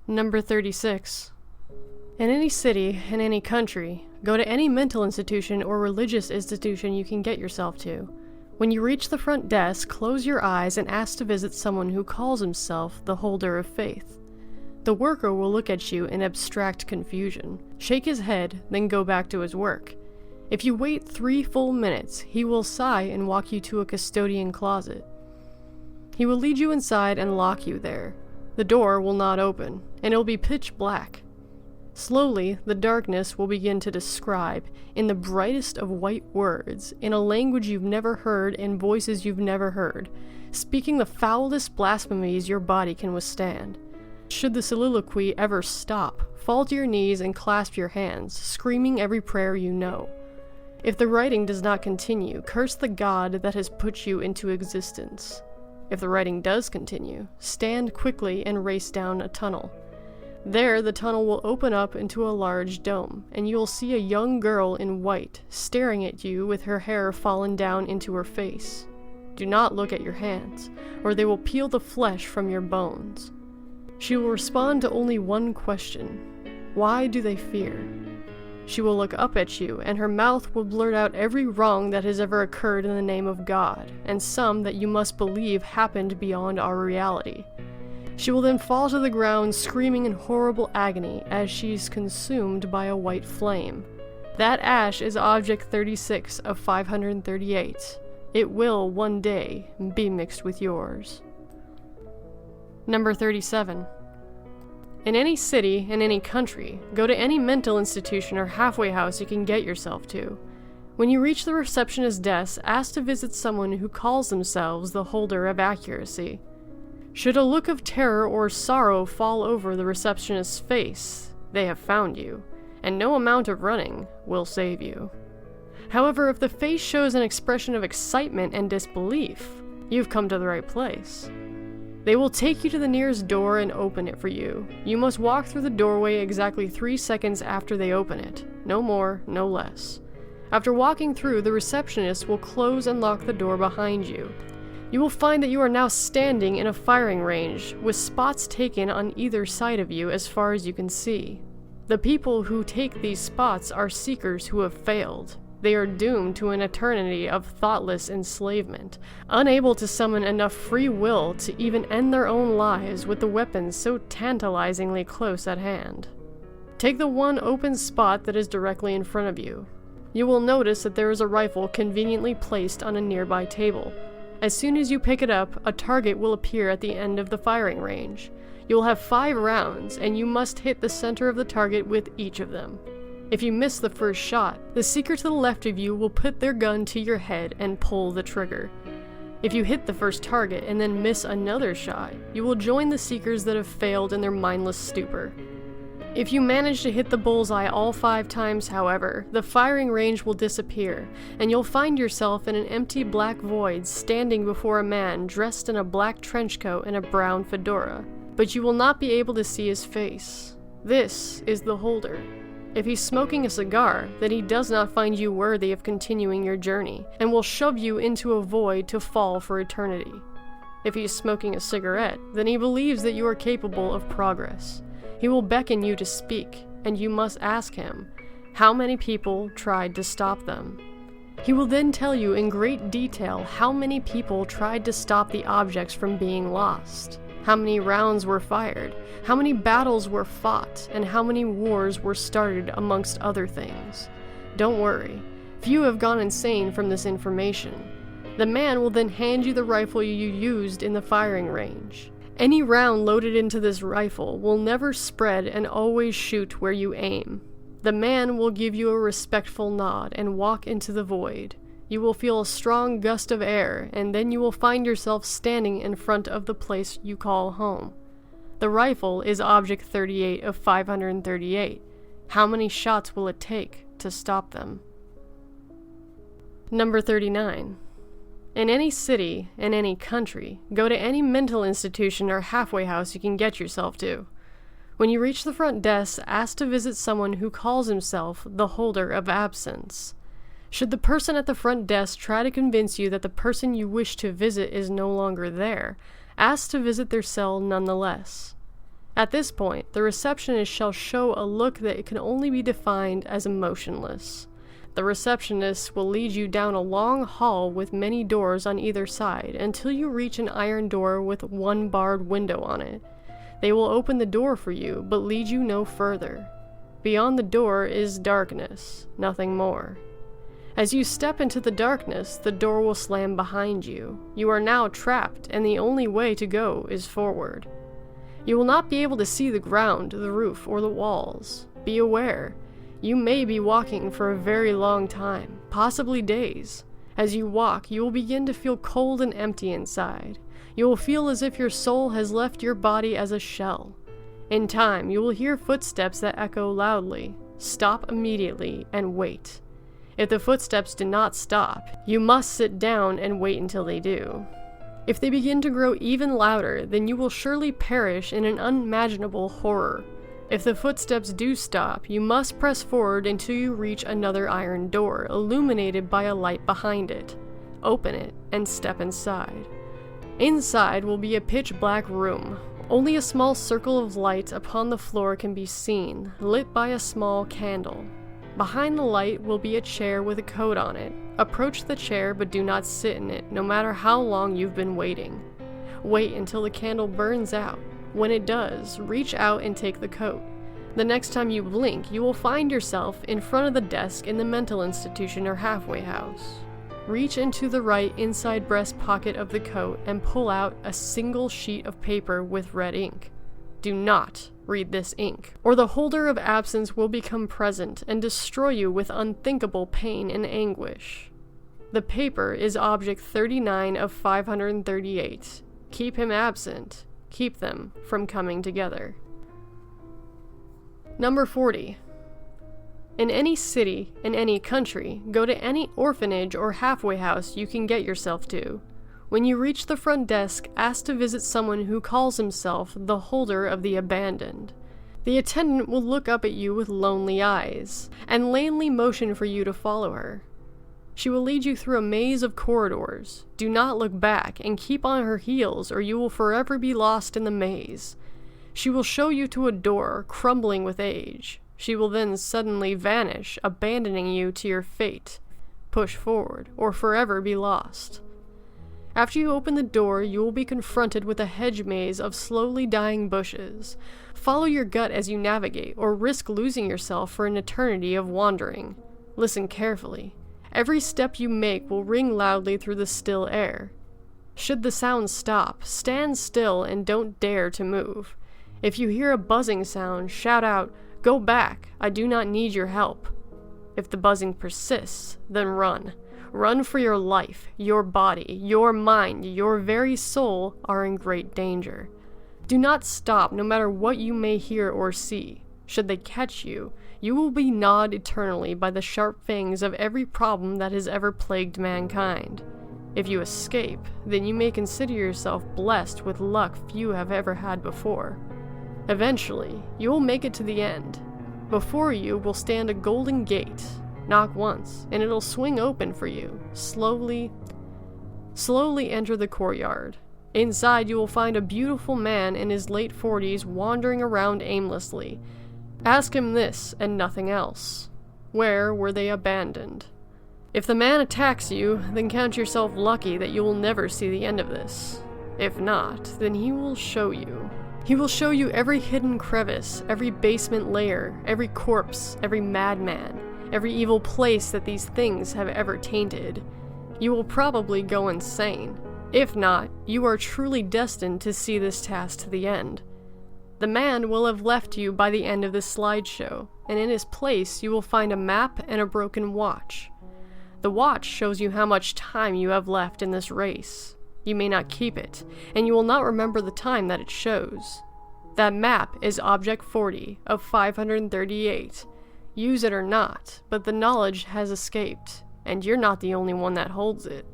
Number 36. In any city, in any country, go to any mental institution or religious institution you can get yourself to. When you reach the front desk, close your eyes and ask to visit someone who calls himself the holder of faith. The worker will look at you in abstract confusion, shake his head, then go back to his work. If you wait 3 full minutes, he will sigh and walk you to a custodian closet. He will lead you inside and lock you there. The door will not open, and it will be pitch black. Slowly, the darkness will begin to describe, in the brightest of white words, in a language you've never heard and voices you've never heard, speaking the foulest blasphemies your body can withstand. Should the soliloquy ever stop, fall to your knees and clasp your hands, screaming every prayer you know. If the writing does not continue, curse the God that has put you into existence. If the writing does continue, stand quickly and race down a tunnel. There, the tunnel will open up into a large dome, and you will see a young girl in white, staring at you with her hair fallen down into her face. Do not look at your hands, or they will peel the flesh from your bones. She will respond to only one question: why do they fear? She will look up at you, and her mouth will blurt out every wrong that has ever occurred in the name of God, and some that you must believe happened beyond our reality. She will then fall to the ground screaming in horrible agony as she is consumed by a white flame. That ash is Object 36 of 538. It will, one day, be mixed with yours. Number 37. In any city, in any country, go to any mental institution or halfway house you can get yourself to. When you reach the receptionist's desk, ask to visit someone who calls themselves the holder of accuracy. Should a look of terror or sorrow fall over the receptionist's face, they have found you, and no amount of running will save you. However, if the face shows an expression of excitement and disbelief, you've come to the right place. They will take you to the nearest door and open it for you. You must walk through the doorway exactly 3 seconds after they open it. No more, no less. After walking through, the receptionist will close and lock the door behind you. You will find that you are now standing in a firing range, with spots taken on either side of you as far as you can see. The people who take these spots are seekers who have failed. They are doomed to an eternity of thoughtless enslavement, unable to summon enough free will to even end their own lives with the weapons so tantalizingly close at hand. Take the one open spot that is directly in front of you. You will notice that there is a rifle conveniently placed on a nearby table. As soon as you pick it up, a target will appear at the end of the firing range. You will have 5 rounds, and you must hit the center of the target with each of them. If you miss the first shot, the seeker to the left of you will put their gun to your head and pull the trigger. If you hit the first target and then miss another shot, you will join the seekers that have failed in their mindless stupor. If you manage to hit the bullseye all 5 times, however, the firing range will disappear, and you'll find yourself in an empty black void standing before a man dressed in a black trench coat and a brown fedora. But you will not be able to see his face. This is the holder. If he's smoking a cigar, then he does not find you worthy of continuing your journey, and will shove you into a void to fall for eternity. If he is smoking a cigarette, then he believes that you are capable of progress. He will beckon you to speak, and you must ask him how many people tried to stop them. He will then tell you in great detail how many people tried to stop the objects from being lost, how many rounds were fired, how many battles were fought, and how many wars were started, amongst other things. Don't worry, few have gone insane from this information. The man will then hand you the rifle you used in the firing range. Any round loaded into this rifle will never spread and always shoot where you aim. The man will give you a respectful nod and walk into the void. You will feel a strong gust of air, and then you will find yourself standing in front of the place you call home. The rifle is Object 38 of 538. How many shots will it take to stop them? Number 39. In any city, in any country, go to any mental institution or halfway house you can get yourself to. When you reach the front desk, ask to visit someone who calls himself the holder of absence. Should the person at the front desk try to convince you that the person you wish to visit is no longer there, ask to visit their cell nonetheless. At this point, the receptionist shall show a look that can only be defined as emotionless. The receptionist will lead you down a long hall with many doors on either side until you reach an iron door with one barred window on it. They will open the door for you, but lead you no further. Beyond the door is darkness, nothing more. As you step into the darkness, the door will slam behind you. You are now trapped, and the only way to go is forward. You will not be able to see the ground, the roof, or the walls. Be aware. You may be walking for a very long time, possibly days. As you walk, you will begin to feel cold and empty inside. You will feel as if your soul has left your body as a shell. In time, you will hear footsteps that echo loudly. Stop immediately and wait. If the footsteps do not stop, you must sit down and wait until they do. If they begin to grow even louder, then you will surely perish in an unimaginable horror. If the footsteps do stop, you must press forward until you reach another iron door, illuminated by a light behind it. Open it and step inside. Inside will be a pitch-black room. Only a small circle of light upon the floor can be seen, lit by a small candle. Behind the light will be a chair with a coat on it. Approach the chair, but do not sit in it, no matter how long you've been waiting. Wait until the candle burns out. When it does, reach out and take the coat. The next time you blink, you will find yourself in front of the desk in the mental institution or halfway house. Reach into the right inside breast pocket of the coat and pull out a single sheet of paper with red ink. Do not read this ink, or the holder of absence will become present and destroy you with unthinkable pain and anguish. The paper is object 39 of 538. Keep him absent. Keep them from coming together. Number 40. In any city, in any country, go to any orphanage or halfway house you can get yourself to. When you reach the front desk, ask to visit someone who calls himself the holder of the abandoned. The attendant will look up at you with lonely eyes, and lamely motion for you to follow her. She will lead you through a maze of corridors. Do not look back and keep on her heels, or you will forever be lost in the maze. She will show you to a door, crumbling with age. She will then suddenly vanish, abandoning you to your fate. Push forward, or forever be lost. After you open the door, you will be confronted with a hedge maze of slowly dying bushes. Follow your gut as you navigate, or risk losing yourself for an eternity of wandering. Listen carefully. Every step you make will ring loudly through the still air. Should the sound stop, stand still and don't dare to move. If you hear a buzzing sound, shout out, "Go back, I do not need your help." If the buzzing persists, then run. Run for your life. Your body, your mind, your very soul are in great danger. Do not stop no matter what you may hear or see. Should they catch you, you will be gnawed eternally by the sharp fangs of every problem that has ever plagued mankind. If you escape, then you may consider yourself blessed with luck few have ever had before. Eventually, you will make it to the end. Before you will stand a golden gate. Knock once, and it'll swing open for you. Slowly enter the courtyard. Inside, you will find a beautiful man in his late 40s wandering around aimlessly. Ask him this and nothing else. Where were they abandoned? If the man attacks you, then count yourself lucky that you will never see the end of this. If not, then he will show you. He will show you every hidden crevice, every basement lair, every corpse, every madman, every evil place that these things have ever tainted. You will probably go insane. If not, you are truly destined to see this task to the end. The man will have left you by the end of this slideshow, and in his place you will find a map and a broken watch. The watch shows you how much time you have left in this race. You may not keep it, and you will not remember the time that it shows. That map is Object 40 of 538. Use it or not, but the knowledge has escaped, and you're not the only one that holds it.